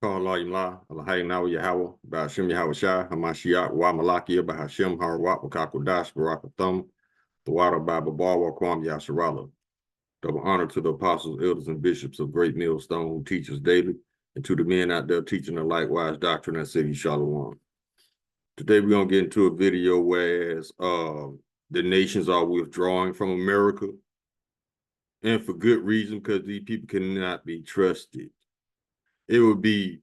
Allah Imla, Allahai Nawa Yahweh, Bashim Yahweh Shai, Hamashiach, Wa Malakia, Bahashim, Harwat, Wakakodash, Barakathum, the water Bible Bar, Wakwam Yasharala. Double honor to the apostles, elders, and bishops of Great Millstone who teach us daily, and to the men out there teaching the likewise doctrine and city Shalom. Today we're going to get into a video whereas the nations are withdrawing from America, and for good reason, because these people cannot be trusted. It would be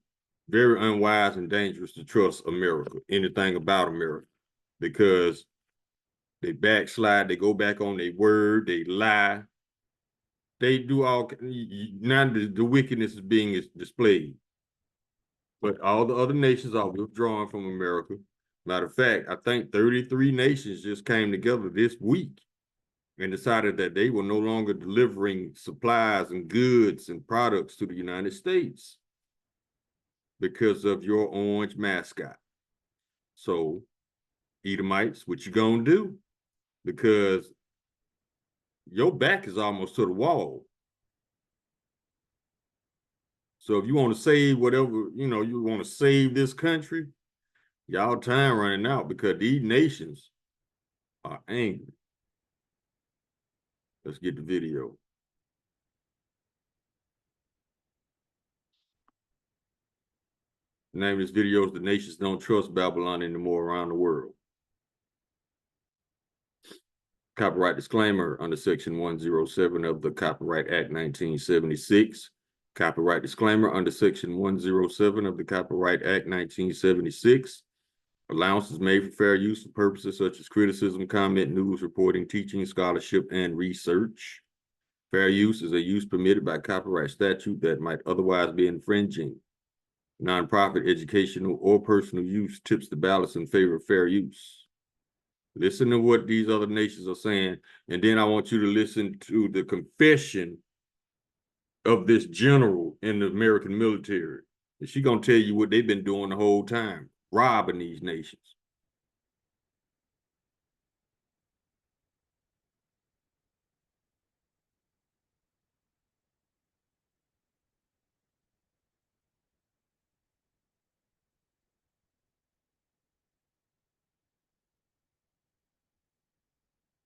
very unwise and dangerous to trust America, anything about America, because they backslide, they go back on their word, they lie, they do all, now the wickedness is being displayed. But all the other nations are withdrawing from America. Matter of fact, I think 33 nations just came together this week and decided that they were no longer delivering supplies and goods and products to the United States because of your orange mascot. So, Edomites, what you gonna do? Because your back is almost to the wall. So if you want to save whatever, you want to save this country, y'all time running out because these nations are angry. Let's get the video. The name of this video is The Nations Don't Trust Babylon Anymore Around the World. Copyright disclaimer under Section 107 of the Copyright Act 1976. Copyright disclaimer under Section 107 of the Copyright Act 1976. Allowance is made for fair use for purposes such as criticism, comment, news, reporting, teaching, scholarship, and research. Fair use is a use permitted by copyright statute that might otherwise be infringing. Nonprofit, educational, or personal use tips the balance in favor of fair use. Listen to what these other nations are saying, and then I want you to listen to the confession of this general in the American military. And she's going to tell you what they've been doing the whole time, robbing these nations.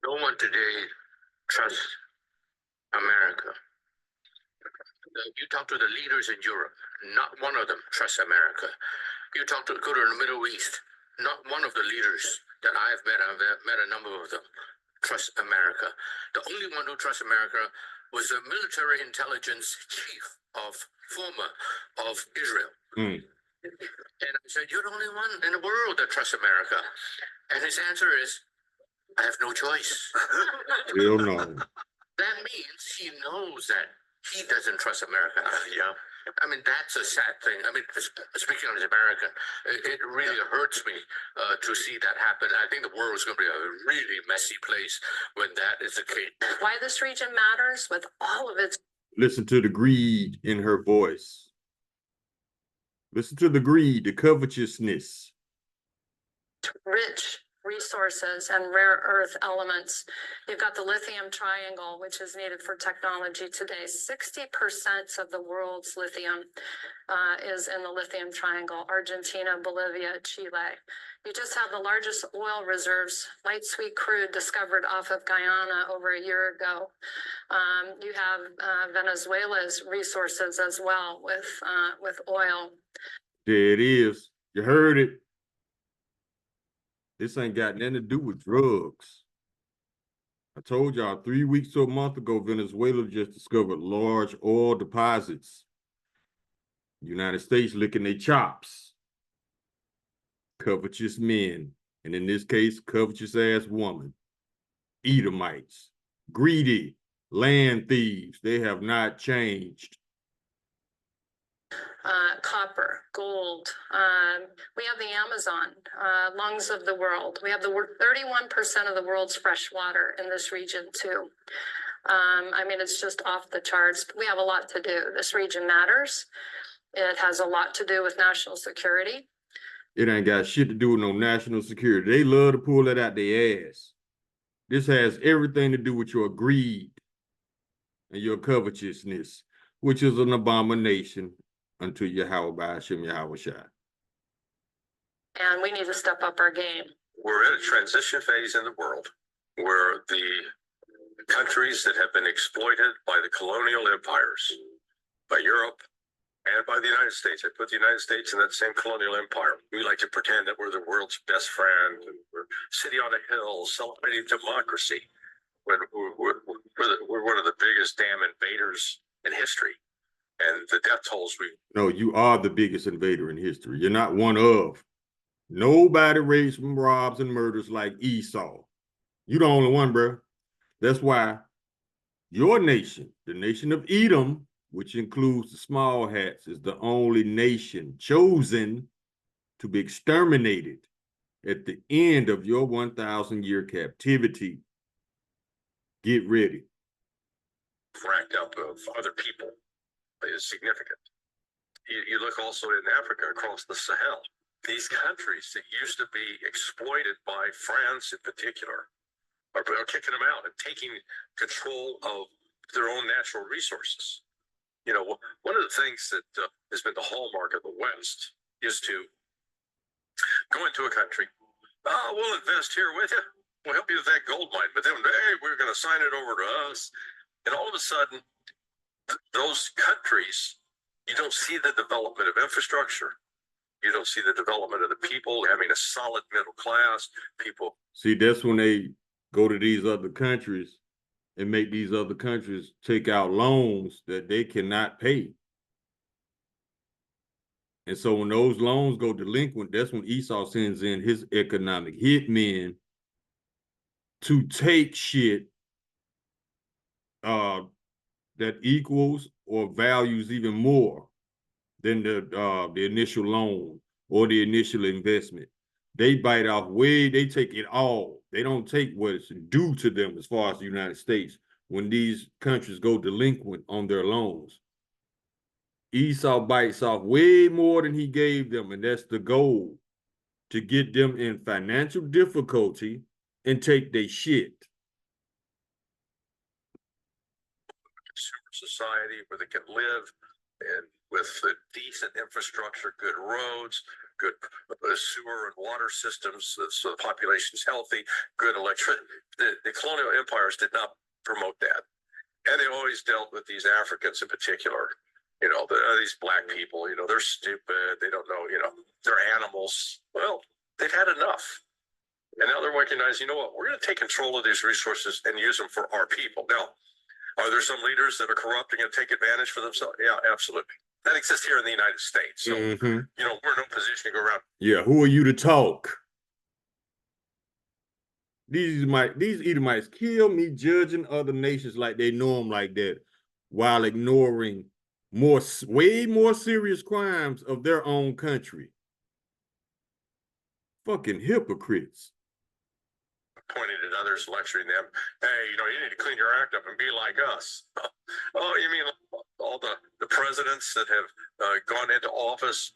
No one today trusts America. You talk to the leaders in Europe, not one of them trusts America. You go to the Middle East, not one of the leaders that I've met a number of them, trust America. The only one who trusts America was the military intelligence chief of Israel. And I said, you're the only one in the world that trusts America. And his answer is, I have no choice. Hell no. That means he knows that he doesn't trust America. Yeah. I mean, that's a sad thing. I mean, speaking as American, it really hurts me to see that happen. I think the world is going to be a really messy place when that is the case. Why this region matters with all of its... Listen to the greed in her voice. Listen to the greed, the covetousness. Rich resources and rare earth elements. You've got the lithium triangle, which is needed for technology today. 60% of the world's lithium is in the lithium triangle, Argentina, Bolivia, Chile. You just have the largest oil reserves, light sweet crude discovered off of Guyana over a year ago. You have Venezuela's resources as well with oil. There it is. You heard it. This ain't got nothing to do with drugs. I told y'all 3 weeks to a month ago, Venezuela just discovered large oil deposits. United States licking their chops. Covetous men, and in this case, covetous ass woman. Edomites, greedy, land thieves. They have not changed. Copper, gold. We have the Amazon, lungs of the world. We have 31% of the world's fresh water in this region too. I mean, it's just off the charts. We have a lot to do. This region matters. It has a lot to do with national security. It ain't got shit to do with no national security. They love to pull that out their ass. This has everything to do with your greed and your covetousness, which is an abomination. unto Yahweh by Hashem Yahweh Shai. And we need to step up our game. We're in a transition phase in the world where the countries that have been exploited by the colonial empires, by Europe and by the United States, I put the United States in that same colonial empire. We like to pretend that we're the world's best friend and we're sitting on a hill celebrating democracy when we're one of the biggest damn invaders in history. And the death tolls No, you are the biggest invader in history. You're not one of. Nobody rapes, robs, and murders like Esau. You the only one, bro. That's why your nation, the nation of Edom, which includes the small hats, is the only nation chosen to be exterminated at the end of your 1,000-year captivity. Get ready. racked up of other people is significant. You look also in Africa across the Sahel. These countries that used to be exploited by France in particular are kicking them out and taking control of their own natural resources. You know, one of the things that has been the hallmark of the West is to go into a country. Oh, we'll invest here with you. We'll help you with that gold mine. But then, hey, we're going to sign it over to us. And all of a sudden, those countries, you don't see the development of infrastructure. You don't see the development of the people having a solid middle class. People. See, that's when they go to these other countries and make these other countries take out loans that they cannot pay. And so when those loans go delinquent, that's when Esau sends in his economic hitmen to take shit that equals or values even more than the initial loan or the initial investment. They bite off they take it all. They don't take what's due to them as far as the United States when these countries go delinquent on their loans. Esau bites off way more than he gave them, and that's the goal, to get them in financial difficulty and take their shit. Consumer society where they can live and with a decent infrastructure, good roads, good sewer and water systems, so the population's healthy, good electric. The colonial empires did not promote that. And they always dealt with these Africans in particular. You know, these black people, you know, they're stupid. They don't know, you know, they're animals. Well, they've had enough. And now they're recognizing, you know what, we're going to take control of these resources and use them for our people. Now, are there some leaders that are corrupting and take advantage for themselves? Yeah, absolutely. That exists here in the United States. So, you know, we're in no position to go around. Yeah, who are you to talk? These Edomites kill me judging other nations like they know them like that while ignoring way more serious crimes of their own country. Fucking hypocrites. Pointing at others, lecturing them. Hey, you know, you need to clean your act up and be like us. Oh, you mean all the presidents that have gone into office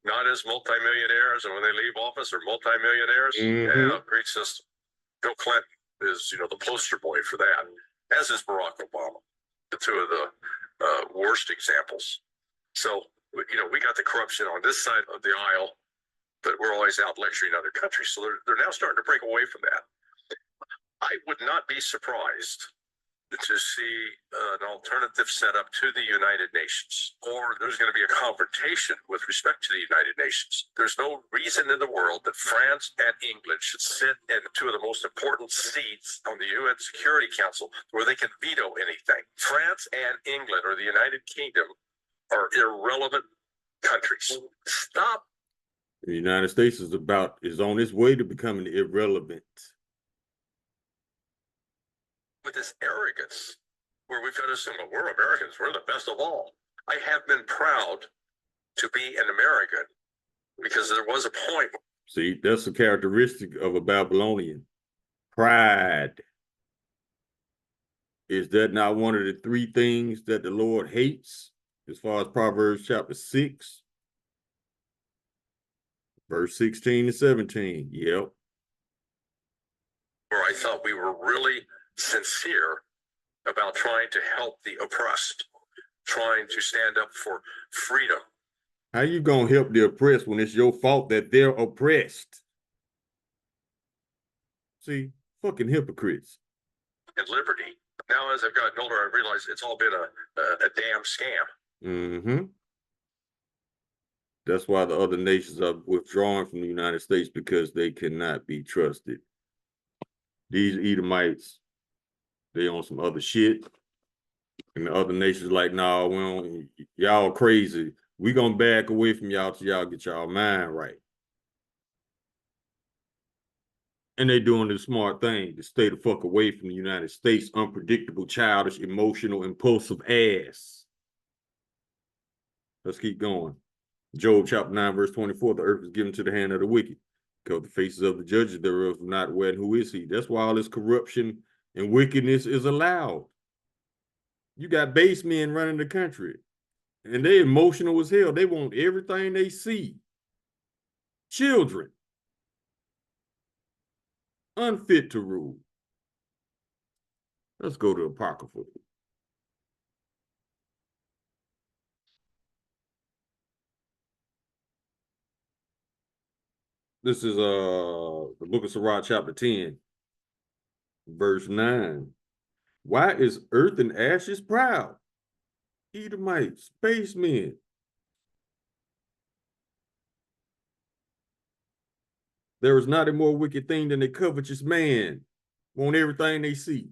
not as multimillionaires, and when they leave office are multimillionaires? Yeah, great system. Bill Clinton is, you know, the poster boy for that, as is Barack Obama. The two of the worst examples. So, you know, we got the corruption on this side of the aisle, but we're always out lecturing other countries. So they're now starting to break away from that. I would not be surprised to see an alternative setup to the United Nations, or there's going to be a confrontation with respect to the United Nations. There's no reason in the world that France and England should sit in two of the most important seats on the UN Security Council where they can veto anything. France and England, or the United Kingdom, are irrelevant countries. Stop. The United States is on its way to becoming irrelevant. With this arrogance, where we've got to assume that we're Americans, we're the best of all. I have been proud to be an American because there was a point. See, that's a characteristic of a Babylonian. Pride. Is that not one of the three things that the Lord hates as far as Proverbs chapter 6? Verse 16 and 17. Yep. Where I thought we were really sincere about trying to help the oppressed, trying to stand up for freedom How you gonna help the oppressed when it's your fault that they're oppressed? See, fucking hypocrites. And liberty. Now, as I've gotten older, I realize it's all been a damn scam. Mm-hmm. That's why the other nations are withdrawing from the United States, because they cannot be trusted. These Edomites, they on some other shit. And the other nations like, nah, we don't, y'all crazy. We gonna back away from y'all till y'all get y'all mind right. And they doing the smart thing to stay the fuck away from the United States, unpredictable, childish, emotional, impulsive ass. Let's keep going. Job chapter 9, verse 24, the earth is given to the hand of the wicked, because the faces of the judges thereof are not aware, and who is he? That's why all this corruption and wickedness is allowed. You got base men running the country, and they emotional as hell. They want everything they see. Children, unfit to rule. Let's go to Apocrypha. This is the book of Sirach, chapter 10, verse 9. Why is earth and ashes proud? Edomites, spacemen. There is not a more wicked thing than a covetous man. Want everything they see.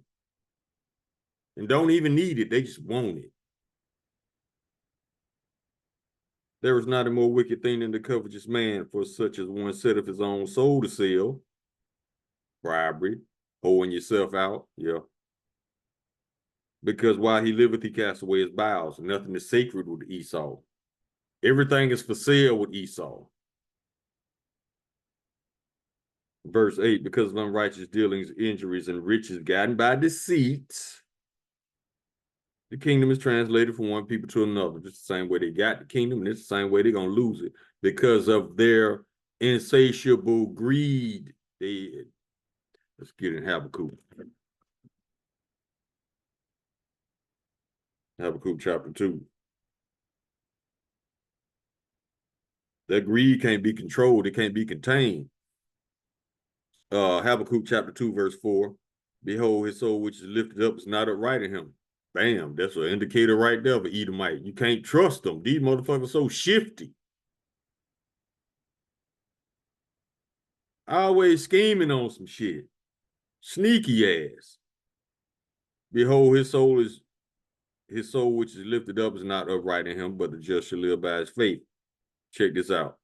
And don't even need it, they just want it. There is not a more wicked thing than the covetous man, for such as one setteth his own soul to sell. Bribery, holding yourself out, yeah. Because while he liveth, he casts away his bowels. Nothing is sacred with Esau. Everything is for sale with Esau. Verse 8, because of unrighteous dealings, injuries, and riches gotten by deceit, the kingdom is translated from one people to another. Just the same way they got the kingdom, and it's the same way they're going to lose it because of their insatiable greed. Let's get in Habakkuk. Habakkuk chapter 2. That greed can't be controlled. It can't be contained. Habakkuk chapter 2, verse 4. Behold, his soul which is lifted up is not upright in him. Bam, that's an indicator right there of an Edomite. You can't trust them. These motherfuckers so shifty. Always scheming on some shit. Sneaky ass. Behold, his soul which is lifted up is not upright in him, but the just shall live by his faith. Check this out.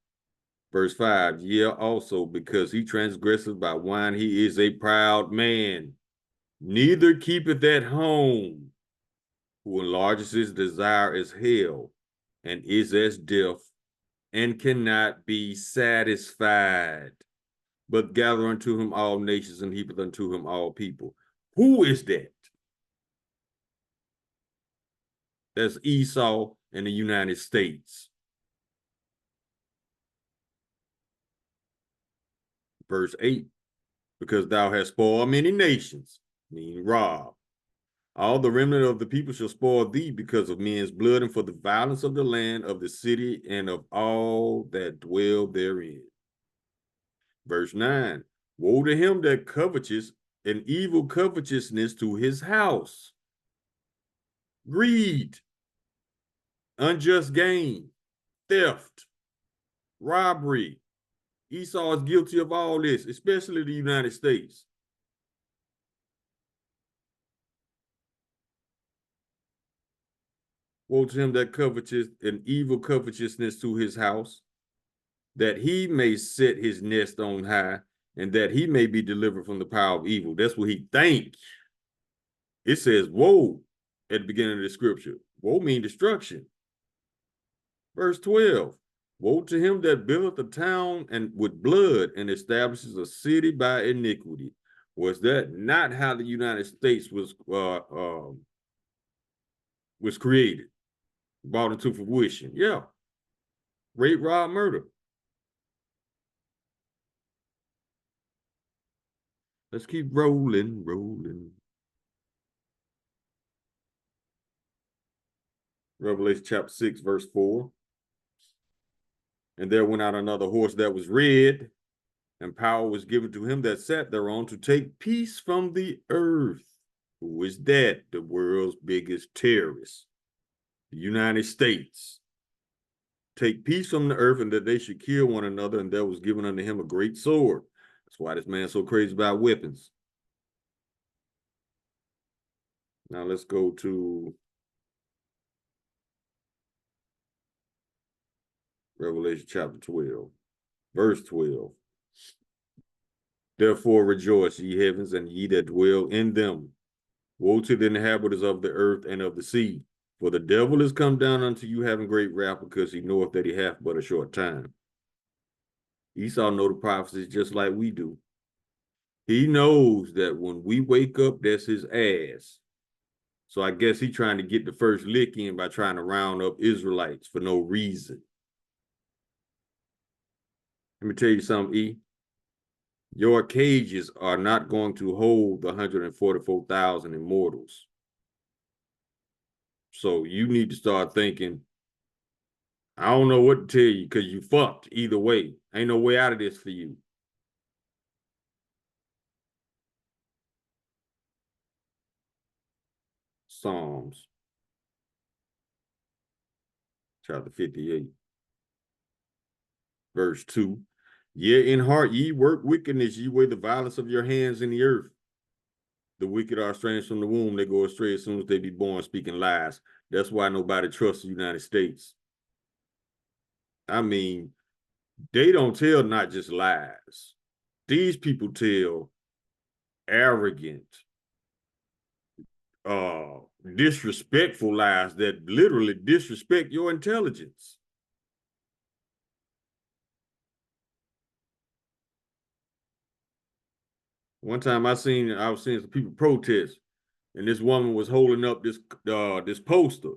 Verse 5, yeah, also because he transgresseth by wine, he is a proud man. Neither keepeth at home, who enlarges his desire as hell, and is as death, and cannot be satisfied, but gather unto him all nations, and heapeth unto him all people. Who is that? That's Esau in the United States. Verse 8, because thou hast spoiled many nations, meaning robbed. All the remnant of the people shall spoil thee because of men's blood, and for the violence of the land, of the city, and of all that dwell therein. Verse 9, woe to him that coveteth, an evil covetousness to his house. Greed, unjust gain, theft, robbery. Esau is guilty of all this, especially the United States. Woe to him that coveteth, an evil covetousness to his house, that he may set his nest on high, and that he may be delivered from the power of evil. That's what he think. It says woe at the beginning of the scripture. Woe means destruction. Verse 12, woe to him that buildeth a town and with blood, and establishes a city by iniquity. Was that not how the United States was created, brought into fruition? Yeah. Rape, rob, murder. Let's keep rolling. Revelation chapter 6, verse 4. And there went out another horse that was red, and power was given to him that sat thereon to take peace from the earth. Who is that? The world's biggest terrorist, the United States. Take peace from the earth, and that they should kill one another, and there was given unto him a great sword. That's why this man's so crazy about weapons. Now let's go to Revelation chapter 12, verse 12. Therefore rejoice, ye heavens, and ye that dwell in them. Woe to the inhabitants of the earth and of the sea, for the devil is come down unto you having great wrath, because he knoweth that he hath but a short time. Esau know the prophecies just like we do. He knows that when we wake up, that's his ass. So I guess he's trying to get the first lick in by trying to round up Israelites for no reason. Let me tell you something, E. Your cages are not going to hold the 144,000 immortals. So you need to start thinking, I don't know what to tell you, because you fucked either way. Ain't no way out of this for you. Psalms chapter 58, verse 2. Yea, in heart ye work wickedness, ye weigh the violence of your hands in the earth. The wicked are estranged from the womb, they go astray as soon as they be born, speaking lies. That's why nobody trusts the United States. I mean, they don't tell not just lies. These people tell arrogant, disrespectful lies that literally disrespect your intelligence. One time I was seeing some people protest, and this woman was holding up this poster,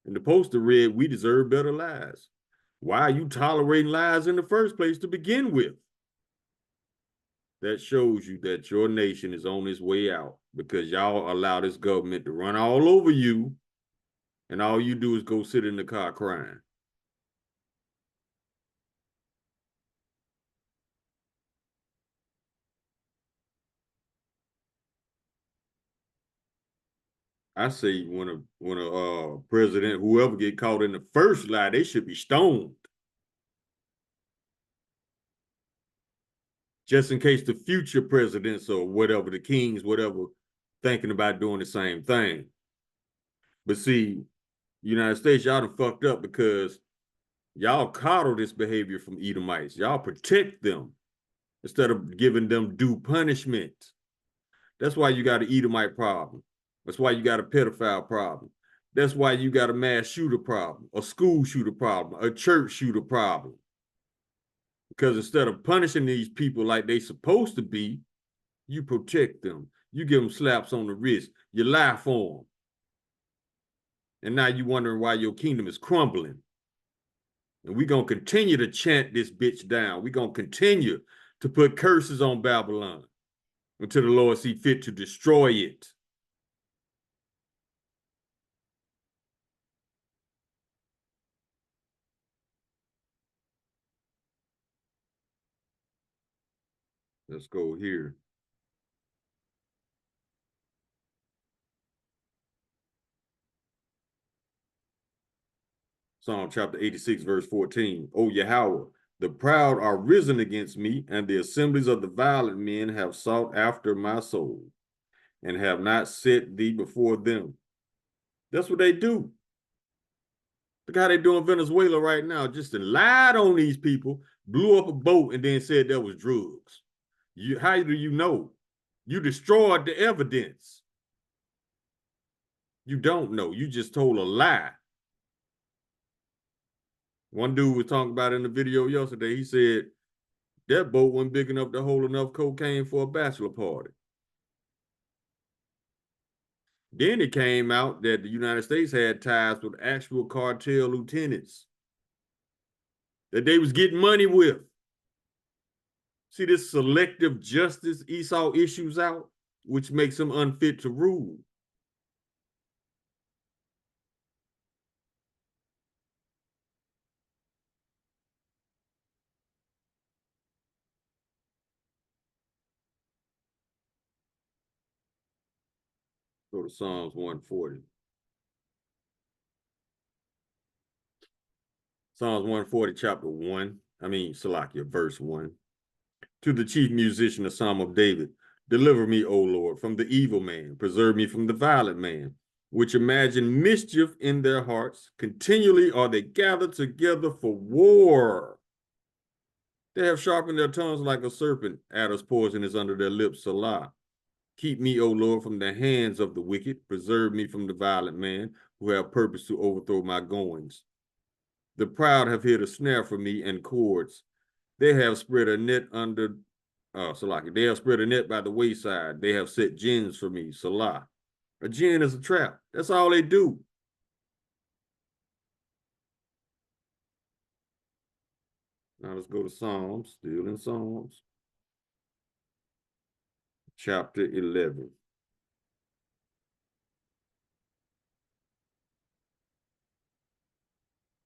and the poster read, "We deserve better lives." Why are you tolerating lies in the first place to begin with? That shows you that your nation is on its way out, because y'all allow this government to run all over you, and all you do is go sit in the car crying. I say when a president, whoever get caught in the first lie, they should be stoned. Just in case the future presidents or whatever, the kings, whatever, thinking about doing the same thing. But see, United States, y'all done fucked up because y'all coddle this behavior from Edomites. Y'all protect them instead of giving them due punishment. That's why you got an Edomite problem. That's why you got a pedophile problem. That's why you got a mass shooter problem, a school shooter problem, a church shooter problem. Because instead of punishing these people like they supposed to be, you protect them. You give them slaps on the wrist. You lie for them. And now you wondering why your kingdom is crumbling. And we're going to continue to chant this bitch down. We're going to continue to put curses on Babylon until the Lord see fit to destroy it. Let's go here. Psalm chapter 86, verse 14. O Yahweh, the proud are risen against me, and the assemblies of the violent men have sought after my soul, and have not set thee before them. That's what they do. Look how they do in Venezuela right now. Just lied on these people, blew up a boat, and then said there was drugs. How do you know? You destroyed the evidence. You don't know. You just told a lie. One dude was talking about in the video yesterday. He said that boat wasn't big enough to hold enough cocaine for a bachelor party. Then it came out that the United States had ties with actual cartel lieutenants that they was getting money with. See, this selective justice Esau issues out, which makes him unfit to rule. Go to Psalms 140. Psalms 140, chapter 1. Salakia, verse 1. To the chief musician, a psalm of David. Deliver me, O Lord, from the evil man. Preserve me from the violent man, which imagine mischief in their hearts. Continually are they gathered together for war. They have sharpened their tongues like a serpent. Adder's poison is under their lips. Salah. Keep me, O Lord, from the hands of the wicked. Preserve me from the violent man who have purpose to overthrow my goings. The proud have hid a snare for me and cords. They have spread a net under, Salaki. They have spread a net by the wayside. They have set gins for me. Salah. A gin is a trap. That's all they do. Now let's go to Psalms, still in Psalms. Chapter 11.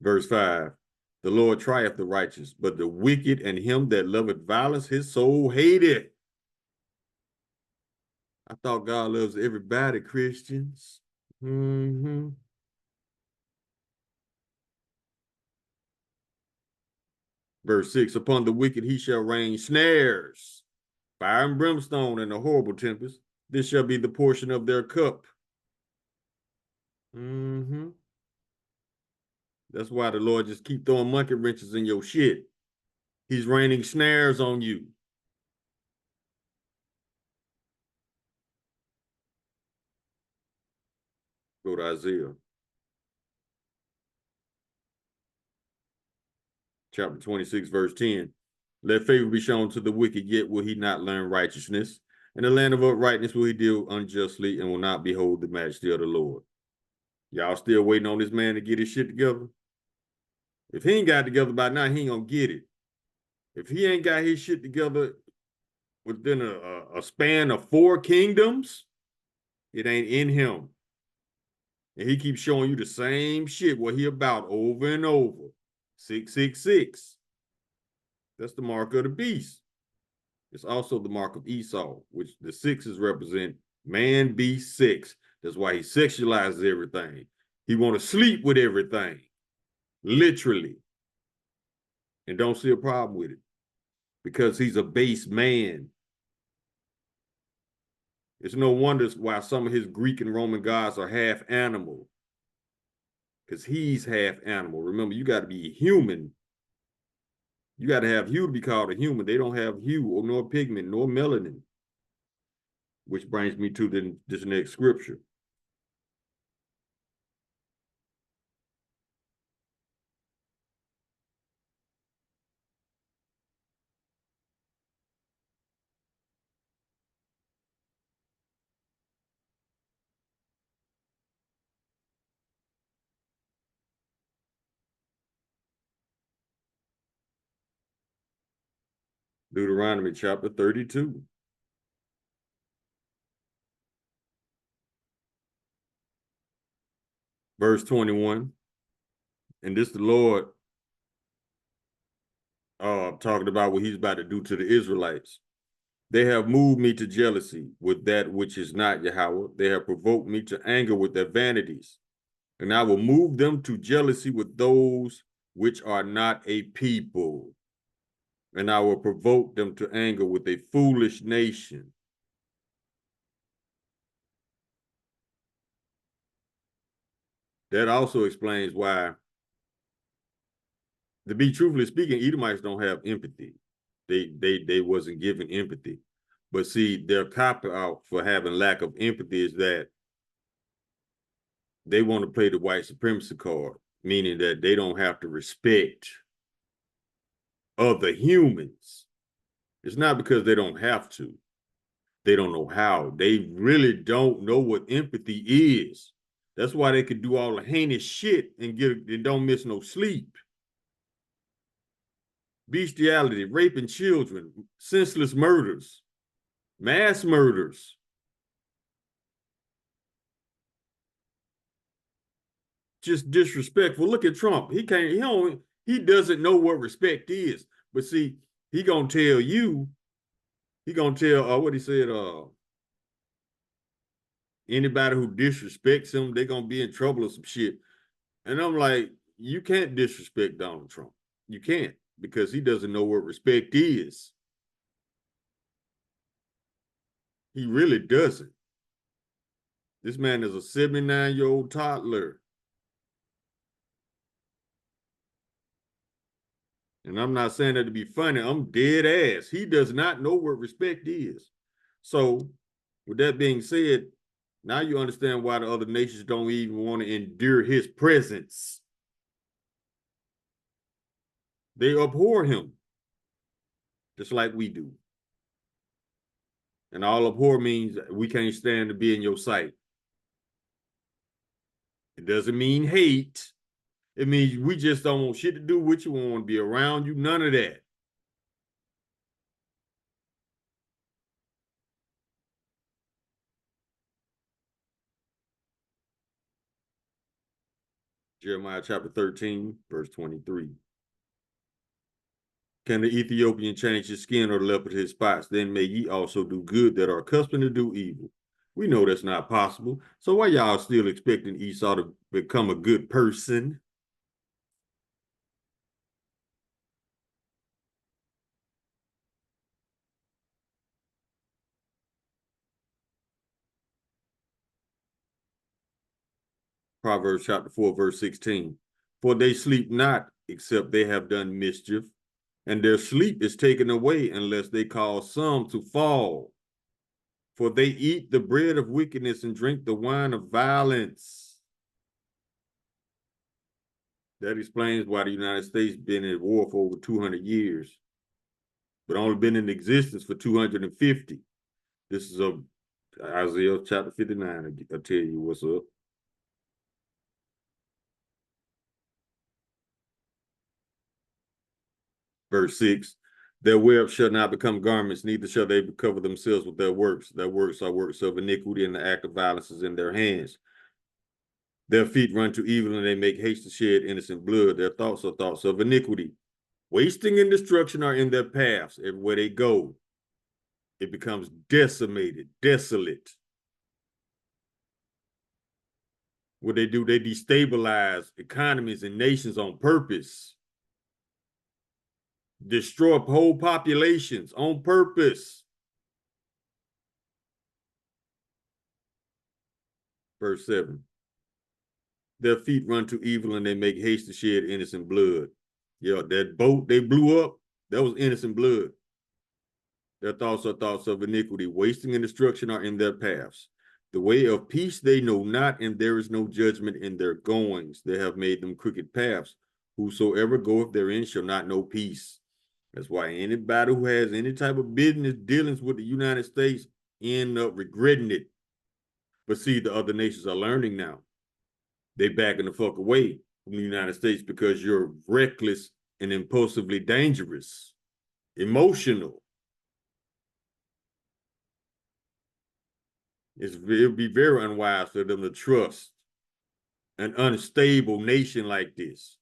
Verse 5. The Lord trieth the righteous, but the wicked and him that loveth violence, his soul hateth. I thought God loves everybody, Christians. Verse 6, upon the wicked he shall rain snares, fire and brimstone, and a horrible tempest. This shall be the portion of their cup. That's why the Lord just keep throwing monkey wrenches in your shit. He's raining snares on you. Go to Isaiah. Chapter 26, verse 10. Let favor be shown to the wicked, yet will he not learn righteousness. In the land of uprightness will he deal unjustly, and will not behold the majesty of the Lord. Y'all still waiting on this man to get his shit together? If he ain't got it together by now, he ain't gonna get it. If he ain't got his shit together within a span of 4 kingdoms, it ain't in him. And he keeps showing you the same shit, what he about over and over. 666. That's the mark of the beast. It's also the mark of Esau, which the 6s represent man, beast, 6. That's why he sexualizes everything. He want to sleep with everything, literally. And don't see a problem with it because he's a base man. It's no wonder why some of his Greek and Roman gods are half animal, because he's half animal. Remember, you got to be human. You got to have hue to be called a human. They don't have hue or nor pigment nor melanin, which brings me to this next scripture. Deuteronomy chapter 32. Verse 21. And this the Lord talking about what he's about to do to the Israelites. They have moved me to jealousy with that which is not Yahweh. They have provoked me to anger with their vanities. And I will move them to jealousy with those which are not a people. And I will provoke them to anger with a foolish nation. That also explains why, to be truthfully speaking, Edomites don't have empathy. They wasn't given empathy. But see, their cop-out for having lack of empathy is that they want to play the white supremacy card, meaning that they don't have to respect other humans. It's not because they don't have to. They don't know how. They really don't know what empathy is. That's why they could do all the heinous shit and don't miss no sleep. Bestiality, raping children, senseless murders, mass murders. Just disrespectful. Look at Trump. He doesn't know what respect is. But see, he gonna tell you, what he said, Anybody who disrespects him, they're gonna be in trouble or some shit. And I'm like, you can't disrespect Donald Trump. You can't, because he doesn't know what respect is. He really doesn't. This man is a 79-year-old toddler. And I'm not saying that to be funny. I'm dead ass. He does not know what respect is. So, with that being said, now you understand why the other nations don't even want to endure his presence. They abhor him, just like we do. And all abhor means we can't stand to be in your sight. It doesn't mean hate. It means we just don't want shit to do with you. We don't want to be around you. None of that. Jeremiah chapter 13, verse 23. Can the Ethiopian change his skin or the leopard his spots? Then may ye also do good that are accustomed to do evil. We know that's not possible. So why y'all still expecting Esau to become a good person? Proverbs chapter 4, verse 16. For they sleep not, except they have done mischief, and their sleep is taken away unless they cause some to fall. For they eat the bread of wickedness and drink the wine of violence. That explains why the United States been at war for over 200 years, but only been in existence for 250. This is Isaiah chapter 59. I'll tell you what's up. Verse 6. Their web shall not become garments, neither shall they cover themselves with their works. Their works are works of iniquity, and the act of violence is in their hands. Their feet run to evil, and they make haste to shed innocent blood. Their thoughts are thoughts of iniquity. Wasting and destruction are in their paths. Everywhere they go, it becomes decimated, desolate. What they do, they destabilize economies and nations on purpose. Destroy whole populations on purpose. Verse 7. Their feet run to evil, and they make haste to shed innocent blood. Yeah, that boat they blew up, that was innocent blood. Their thoughts are thoughts of iniquity. Wasting and destruction are in their paths. The way of peace they know not, and there is no judgment in their goings. They have made them crooked paths. Whosoever goeth therein shall not know peace. That's why anybody who has any type of business dealings with the United States end up regretting it. But see, the other nations are learning now. They backing the fuck away from the United States because you're reckless and impulsively dangerous, emotional. It'll be very unwise for them to trust an unstable nation like this.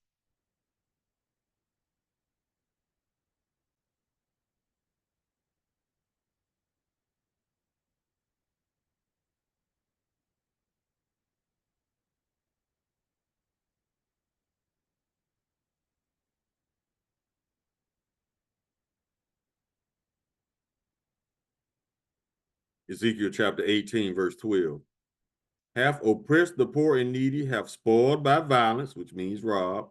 Ezekiel chapter 18, verse 12. Have oppressed the poor and needy, have spoiled by violence, which means robbed,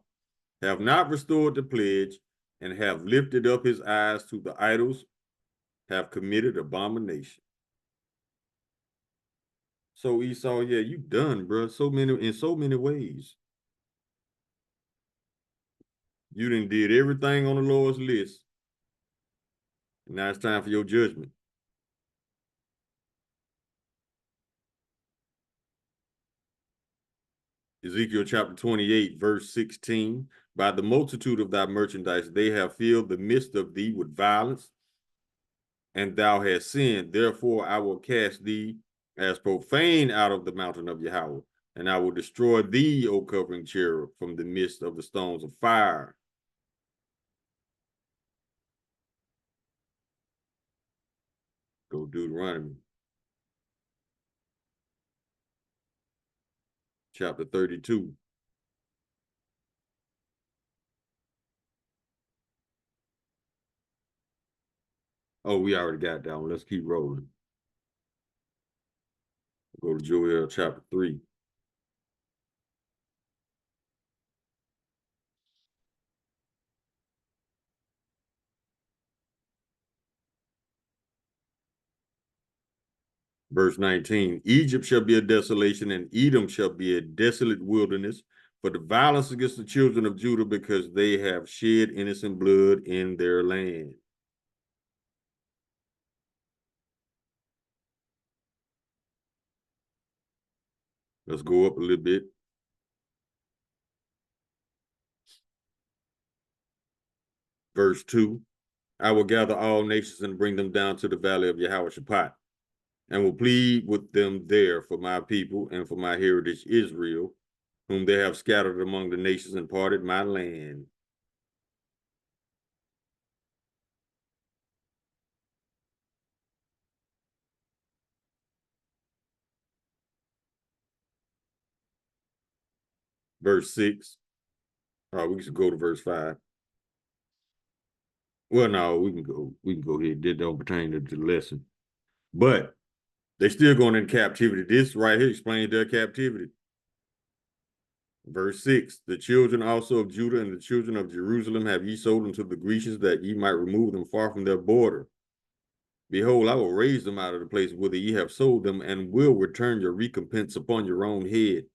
have not restored the pledge, and have lifted up his eyes to the idols, have committed abomination. So Esau, yeah, you done, bro. In so many ways. You done did everything on the Lord's list. Now it's time for your judgment. Ezekiel chapter 28, verse 16. By the multitude of thy merchandise, they have filled the midst of thee with violence, and thou hast sinned. Therefore, I will cast thee as profane out of the mountain of Yahweh, and I will destroy thee, O covering cherub, from the midst of the stones of fire. Go Deuteronomy. chapter 32. Oh, we already got that one. Let's keep rolling. Go to Joel chapter 3. Verse 19, Egypt shall be a desolation, and Edom shall be a desolate wilderness for the violence against the children of Judah, because they have shed innocent blood in their land. Let's go up a little bit. Verse 2, I will gather all nations and bring them down to the valley of Jehoshaphat, and will plead with them there for my people and for my heritage Israel, whom they have scattered among the nations and parted my land. Verse 6. We should go to verse 5. Well, no, we can go ahead. That don't pertain to the lesson. But they're still going into captivity. This right here explains their captivity. Verse 6, the children also of Judah and the children of Jerusalem have ye sold unto the Grecians, that ye might remove them far from their border. Behold, I will raise them out of the place whither ye have sold them, and will return your recompense upon your own head.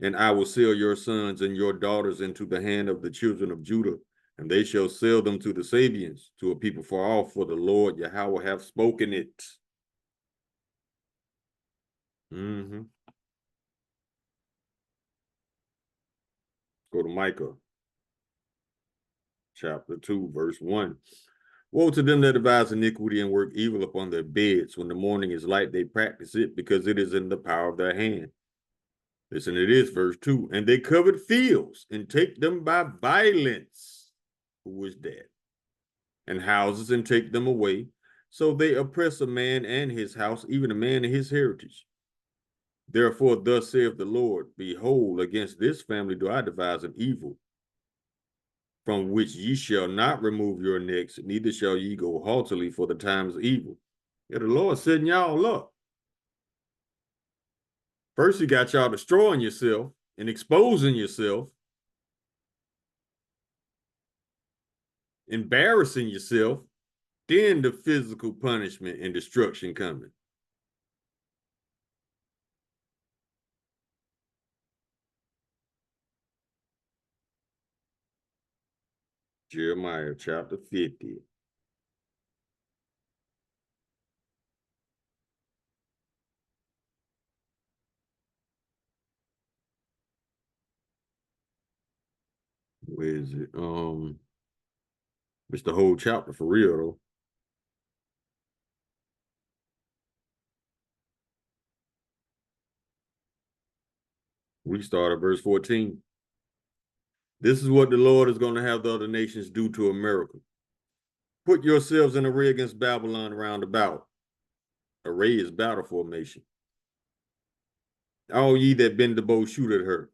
And I will sell your sons and your daughters into the hand of the children of Judah, and they shall sell them to the Sabians, to a people far off, for the Lord Yahweh hath spoken it. Go to Micah, chapter 2, verse 1. Woe to them that devise iniquity and work evil upon their beds. When the morning is light, they practice it, because it is in the power of their hand. Listen to this, verse 2. And they covered fields and take them by violence. Who is that? And houses and take them away. So they oppress a man and his house, even a man and his heritage. Therefore, thus saith the Lord, behold, against this family do I devise an evil, from which ye shall not remove your necks, neither shall ye go haughtily, for the times evil. Yeah, the Lord setting y'all up. First, he got y'all destroying yourself and exposing yourself, embarrassing yourself, then the physical punishment and destruction coming. Jeremiah chapter 50. Where is it? It's the whole chapter for real though. We start at verse 14. This is what the Lord is going to have the other nations do to America. Put yourselves in array against Babylon round about. Array is battle formation. All ye that bend the bow, shoot at her.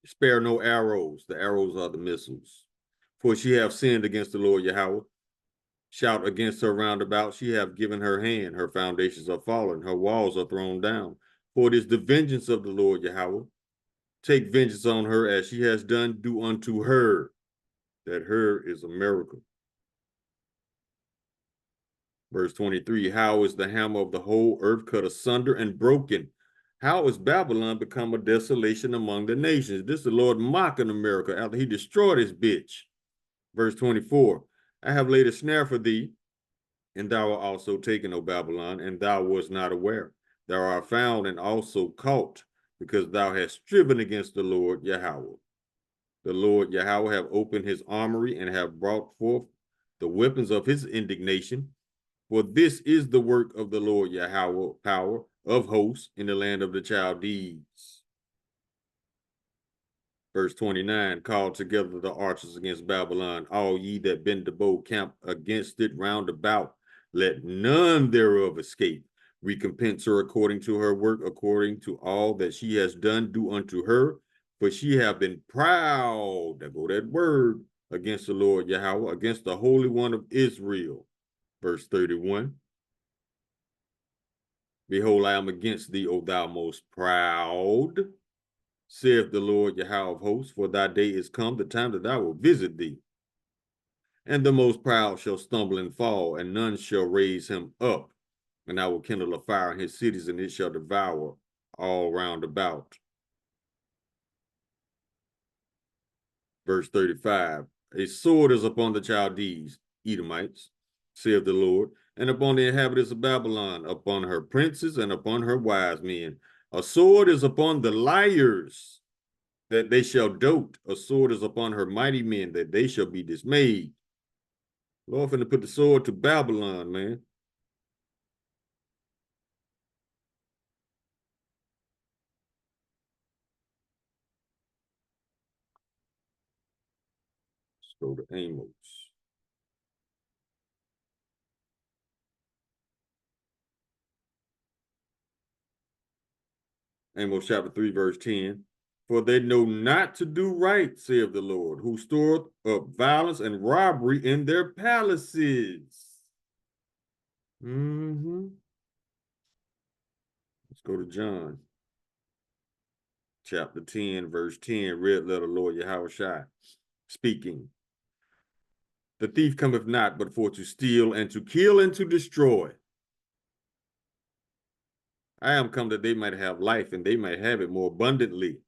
Spare no arrows. The arrows are the missiles. For she hath sinned against the Lord Yahweh. Shout against her round about. She hath given her hand. Her foundations are fallen. Her walls are thrown down. For it is the vengeance of the Lord Yahweh. Take vengeance on her as she has done. Do unto her. That her is America. Verse 23, how is the hammer of the whole earth cut asunder and broken? How is Babylon become a desolation among the nations? This is the Lord mocking America after he destroyed his bitch. Verse 24, I have laid a snare for thee, and thou art also taken, O Babylon, and thou wast not aware. Thou art found and also caught, because thou hast striven against the Lord Yahweh. The Lord Yahweh have opened his armory and have brought forth the weapons of his indignation. For this is the work of the Lord Yahweh, power of hosts in the land of the Chaldees. Verse 29, call together the archers against Babylon, all ye that bend the bow, camp against it round about. Let none thereof escape. Recompense her according to her work, according to all that she has done, do unto her. For she have been proud, there go that word, against the Lord Yahweh, against the Holy One of Israel. Verse 31. Behold, I am against thee, O thou most proud, saith the Lord Yahweh of hosts, for thy day is come, the time that I will visit thee. And the most proud shall stumble and fall, and none shall raise him up. And I will kindle a fire in his cities, and it shall devour all round about. Verse 35, a sword is upon the Chaldees, Edomites, saith the Lord, and upon the inhabitants of Babylon, upon her princes and upon her wise men. A sword is upon the liars, that they shall dote. A sword is upon her mighty men, that they shall be dismayed. Lord finna put the sword to Babylon, man. Let's go to Amos. Amos chapter 3, verse 10. For they know not to do right, saith the Lord, who storeth up violence and robbery in their palaces. Let's go to John chapter 10, verse 10, red letter Lord Yahushua speaking. The thief cometh not but for to steal and to kill and to destroy. I am come that they might have life and they might have it more abundantly.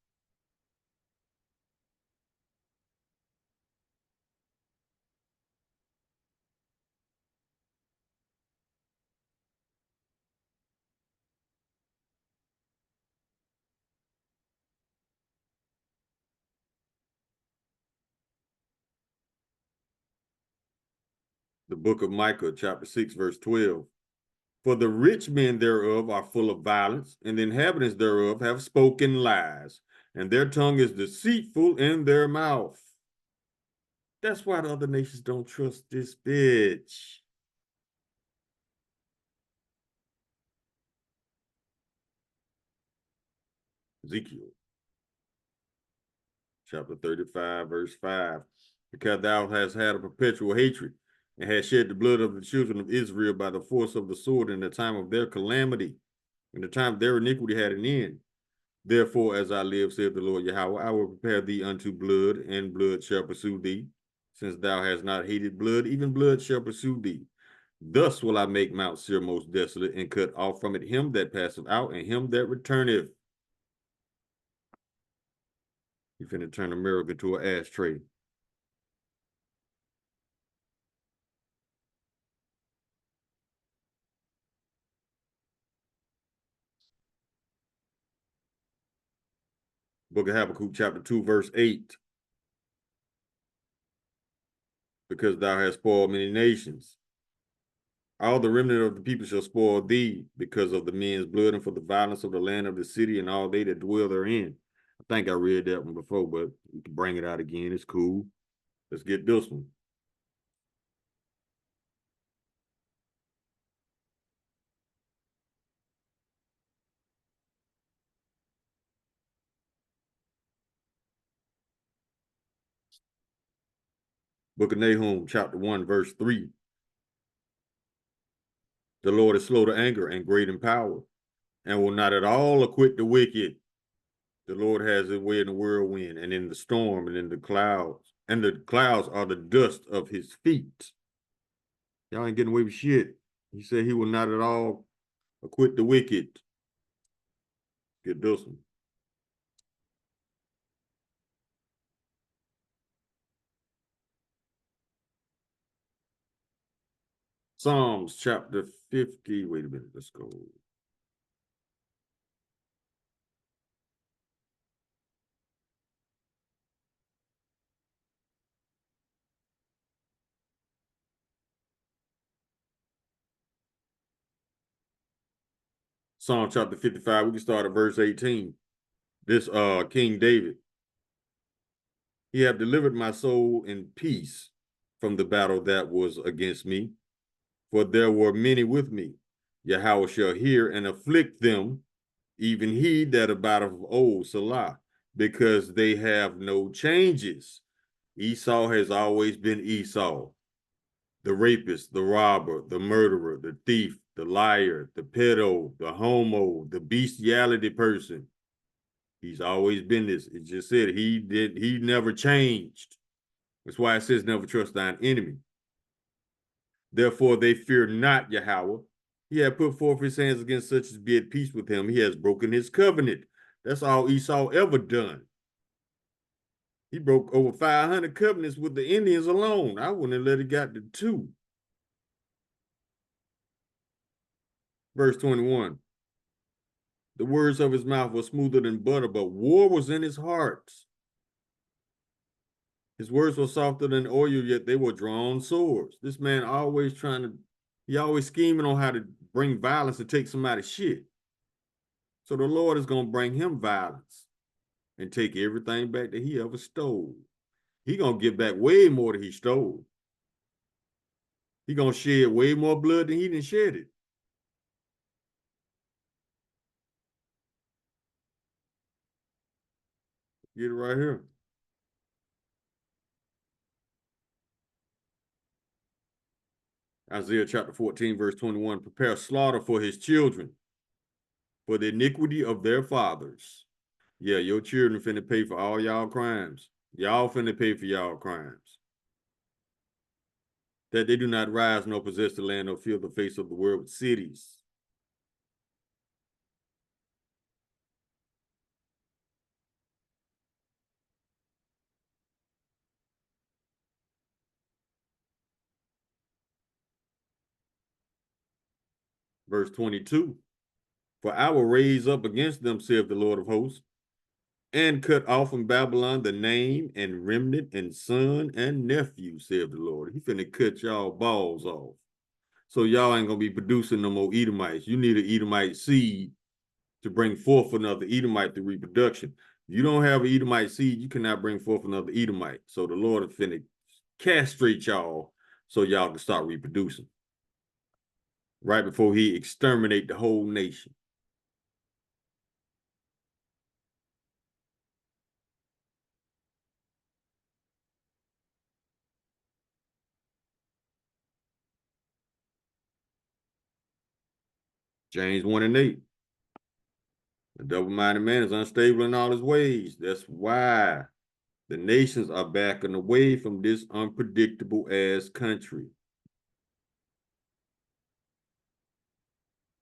The book of Micah, chapter 6, verse 12. For the rich men thereof are full of violence, and the inhabitants thereof have spoken lies, and their tongue is deceitful in their mouth. That's why the other nations don't trust this bitch. Ezekiel, chapter 35, verse 5. Because thou hast had a perpetual hatred, and hast shed the blood of the children of Israel by the force of the sword in the time of their calamity, in the time their iniquity had an end. Therefore, as I live, saith the Lord Yahweh, I will prepare thee unto blood, and blood shall pursue thee. Since thou hast not hated blood, even blood shall pursue thee. Thus will I make Mount Seir most desolate, and cut off from it him that passeth out, and him that returneth. You finna turn America to an ashtray. Book of Habakkuk, chapter 2, verse 8. Because thou hast spoiled many nations. All the remnant of the people shall spoil thee because of the men's blood and for the violence of the land of the city and all they that dwell therein. I think I read that one before, but we can bring it out again. It's cool. Let's get this one. Book of Nahum, chapter 1, verse 3. The Lord is slow to anger and great in power, and will not at all acquit the wicked. The Lord has his way in the whirlwind and in the storm and in the clouds, and the clouds are the dust of his feet. Y'all ain't getting away with shit. He said he will not at all acquit the wicked. Get this one. Psalms chapter 50. Wait a minute, let's go. Psalm chapter 55. We can start at verse 18. This King David. He have delivered my soul in peace from the battle that was against me. For there were many with me. Yahweh shall hear and afflict them, even he that abideth of old, Salah, because they have no changes. Esau has always been Esau, the rapist, the robber, the murderer, the thief, the liar, the pedo, the homo, the bestiality person. He's always been this. It just said he never changed. That's why it says never trust thine enemy. Therefore they fear not Yahweh. He had put forth his hands against such as be at peace with him. He has broken his covenant. That's all Esau ever done. He broke over 500 covenants with the Indians alone. I wouldn't have let it got to 2. Verse 21. The words of his mouth were smoother than butter, but war was in his heart. His words were softer than oil, yet they were drawn swords. This man always he always scheming on how to bring violence to take somebody's shit. So the Lord is going to bring him violence and take everything back that he ever stole. He going to get back way more than he stole. He going to shed way more blood than he didn't shed it. Get it right here. Isaiah chapter 14, verse 21, prepare slaughter for his children, for the iniquity of their fathers. Yeah, your children finna pay for all y'all crimes. Y'all finna pay for y'all crimes. That they do not rise nor possess the land nor fill the face of the world with cities. Verse 22, for I will raise up against them, saith the Lord of hosts, and cut off from Babylon the name and remnant and son and nephew, saith the Lord. He finna cut y'all balls off. So y'all ain't gonna be producing no more Edomites. You need an Edomite seed to bring forth another Edomite through reproduction. If you don't have an Edomite seed, you cannot bring forth another Edomite. So the Lord is finna castrate y'all so y'all can start reproducing. Right before he exterminate the whole nation. James 1:8. A double-minded man is unstable in all his ways. That's why the nations are backing away from this unpredictable ass country.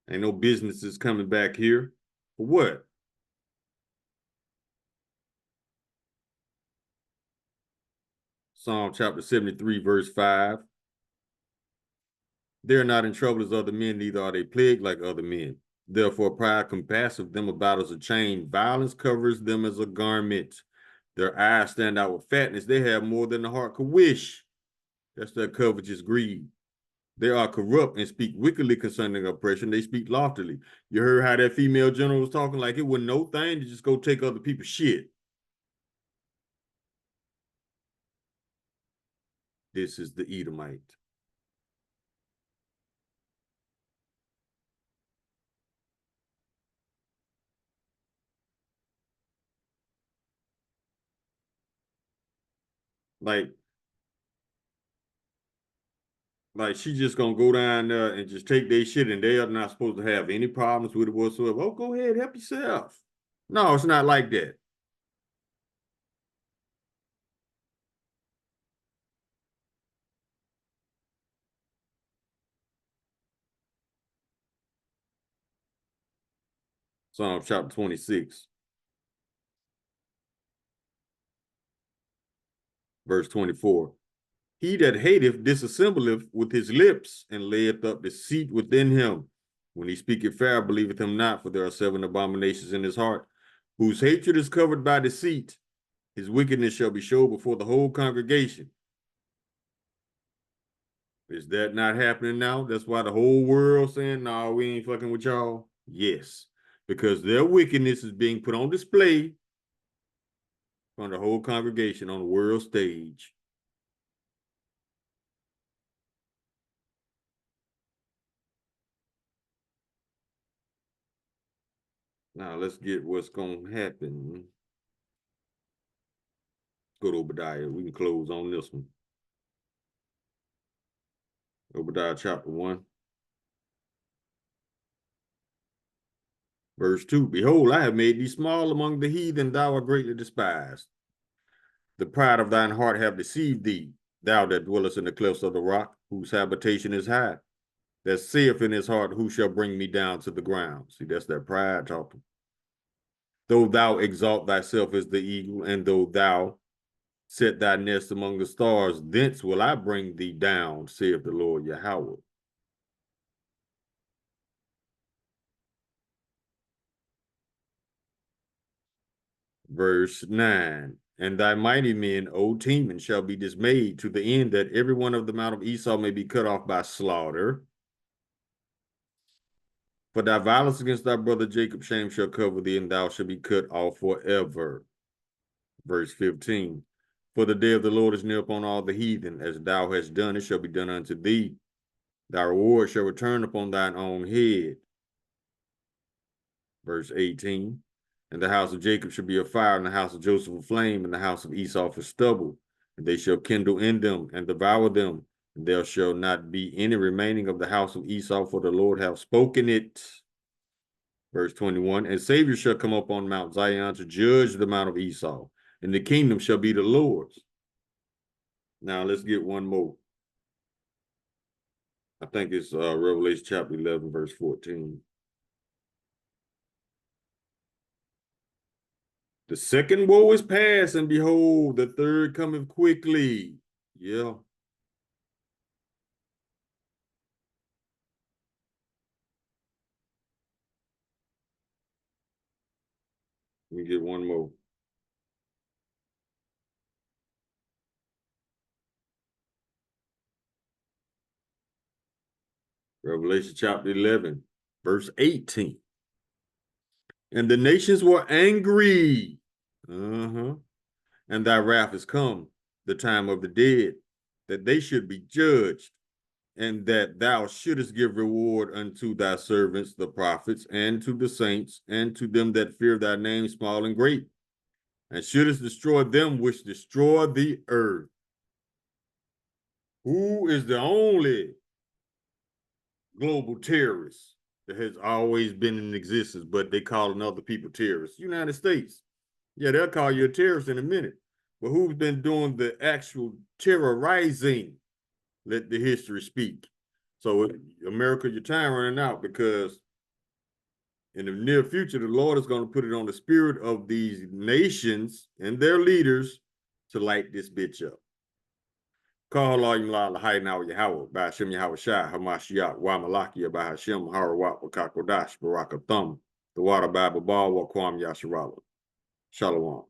Ain't no businesses coming back here. For what? Psalm chapter 73, verse 5. They are not in trouble as other men, neither are they plagued like other men. Therefore, pride compasseth them about as a chain. Violence covers them as a garment. Their eyes stand out with fatness. They have more than the heart could wish. That's their covetous greed. They are corrupt and speak wickedly concerning oppression. They speak loftily. You heard how that female general was talking like it was no thing to just go take other people's shit. This is the Edomite. Like she just gonna go down there and just take their shit, and they are not supposed to have any problems with it whatsoever. Oh, go ahead, help yourself. No, it's not like that. Psalm chapter 26, verse 24. He that hateth disassembleth with his lips, and layeth up deceit within him. When he speaketh fair, believeth him not, for there are 7 abominations in his heart, whose hatred is covered by deceit. His wickedness shall be showed before the whole congregation. Is that not happening now? That's why the whole world saying, no, we ain't fucking with y'all. Yes, because their wickedness is being put on display from the whole congregation on the world stage. Now let's get what's gonna happen. Go to Obadiah. We can close on this one. Obadiah chapter 1. Verse 2. Behold, I have made thee small among the heathen, thou art greatly despised. The pride of thine heart have deceived thee, thou that dwellest in the clefts of the rock, whose habitation is high, that saith in his heart, who shall bring me down to the ground? See, that's that pride talking. Though thou exalt thyself as the eagle, and though thou set thy nest among the stars, thence will I bring thee down, saith the Lord Yahweh. Verse 9. And thy mighty men, O Teman, shall be dismayed, to the end that every one of the mount of Esau may be cut off by slaughter. For thy violence against thy brother Jacob, shame shall cover thee, and thou shalt be cut off forever. Verse 15. For the day of the Lord is near upon all the heathen. As thou hast done, it shall be done unto thee. Thy reward shall return upon thine own head. Verse 18. And the house of Jacob shall be a fire, and the house of Joseph a flame, and the house of Esau for stubble. And they shall kindle in them and devour them. And there shall not be any remaining of the house of Esau, for the Lord hath spoken it. Verse 21. And Savior shall come up on Mount Zion to judge the mount of Esau, and the kingdom shall be the Lord's. Now let's get one more. I think it's Revelation chapter 11, verse 14. The second woe is past, and behold, the third cometh quickly. Yeah. We get one more. Revelation chapter 11, verse 18. And the nations were angry. And thy wrath is come, the time of the dead, that they should be judged, and that thou shouldest give reward unto thy servants, the prophets, and to the saints, and to them that fear thy name, small and great, and shouldest destroy them which destroy the earth. Who is the only global terrorist that has always been in existence, but they calling other people terrorists? United States. Yeah, they'll call you a terrorist in a minute. But who's been doing the actual terrorizing? Let the history speak. So America, your time running out, because in the near future, the Lord is going to put it on the spirit of these nations and their leaders to light this bitch up. Call Allah Yimla Lahai Now Yahweh, by Hashem Yahweh Shai, Hamashiach, Wamalakia, by Hashem, Harawat, Wakakodash, Barakathum, the water Bible Ball, Wakwam Yasharala. Shalom.